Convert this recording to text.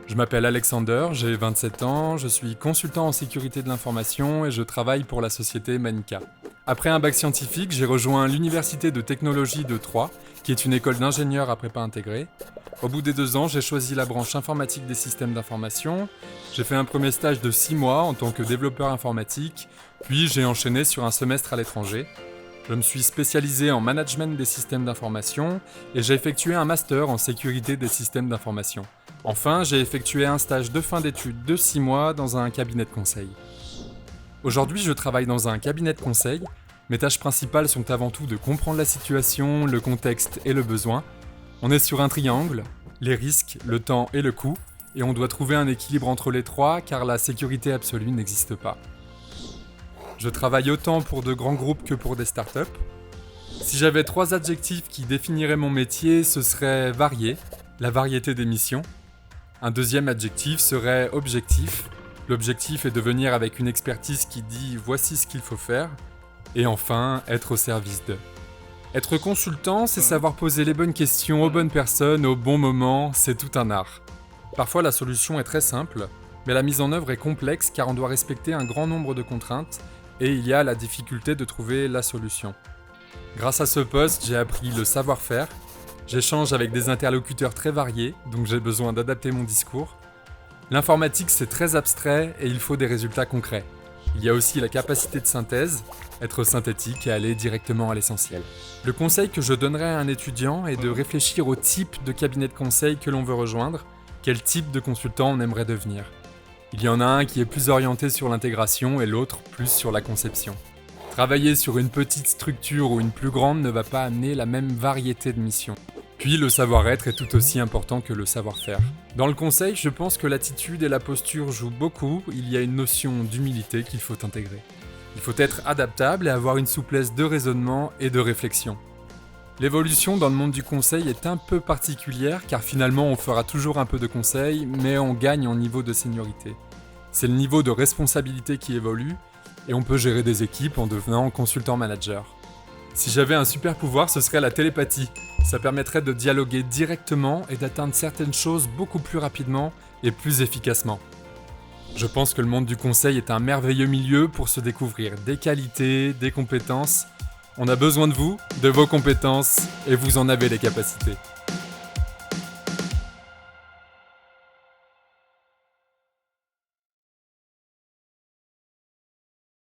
Je m'appelle Alexander, j'ai 27 ans, je suis consultant en sécurité de l'information et je travaille pour la société Manica. Après un bac scientifique, j'ai rejoint l'Université de technologie de Troyes, qui est une école d'ingénieurs à prépa intégrée. Au bout des 2 ans, j'ai choisi la branche informatique des systèmes d'information. J'ai fait un premier stage de 6 mois en tant que développeur informatique, puis j'ai enchaîné sur un semestre à l'étranger. Je me suis spécialisé en management des systèmes d'information et j'ai effectué un master en sécurité des systèmes d'information. Enfin, j'ai effectué un stage de fin d'études de 6 mois dans un cabinet de conseil. Aujourd'hui, je travaille dans un cabinet de conseil. Mes tâches principales sont avant tout de comprendre la situation, le contexte et le besoin. On est sur un triangle, les risques, le temps et le coût, et on doit trouver un équilibre entre les trois car la sécurité absolue n'existe pas. Je travaille autant pour de grands groupes que pour des startups. Si j'avais 3 adjectifs qui définiraient mon métier, ce serait varié, la variété des missions. Un deuxième adjectif serait objectif. L'objectif est de venir avec une expertise qui dit voici ce qu'il faut faire. Et enfin, être au service d'eux. Être consultant, c'est savoir poser les bonnes questions aux bonnes personnes au bon moment, c'est tout un art. Parfois la solution est très simple, mais la mise en œuvre est complexe car on doit respecter un grand nombre de contraintes et il y a la difficulté de trouver la solution. Grâce à ce poste, j'ai appris le savoir-faire. J'échange avec des interlocuteurs très variés, donc j'ai besoin d'adapter mon discours. L'informatique, c'est très abstrait et il faut des résultats concrets. Il y a aussi la capacité de synthèse, être synthétique et aller directement à l'essentiel. Le conseil que je donnerais à un étudiant est de réfléchir au type de cabinet de conseil que l'on veut rejoindre, quel type de consultant on aimerait devenir. Il y en a un qui est plus orienté sur l'intégration et l'autre plus sur la conception. Travailler sur une petite structure ou une plus grande ne va pas amener la même variété de missions. Puis le savoir-être est tout aussi important que le savoir-faire. Dans le conseil, je pense que l'attitude et la posture jouent beaucoup, il y a une notion d'humilité qu'il faut intégrer. Il faut être adaptable et avoir une souplesse de raisonnement et de réflexion. L'évolution dans le monde du conseil est un peu particulière car finalement on fera toujours un peu de conseil, mais on gagne en niveau de seniorité. C'est le niveau de responsabilité qui évolue et on peut gérer des équipes en devenant consultant manager. Si j'avais un super pouvoir, ce serait la télépathie. Ça permettrait de dialoguer directement et d'atteindre certaines choses beaucoup plus rapidement et plus efficacement. Je pense que le monde du conseil est un merveilleux milieu pour se découvrir des qualités, des compétences. On a besoin de vous, de vos compétences, et vous en avez les capacités.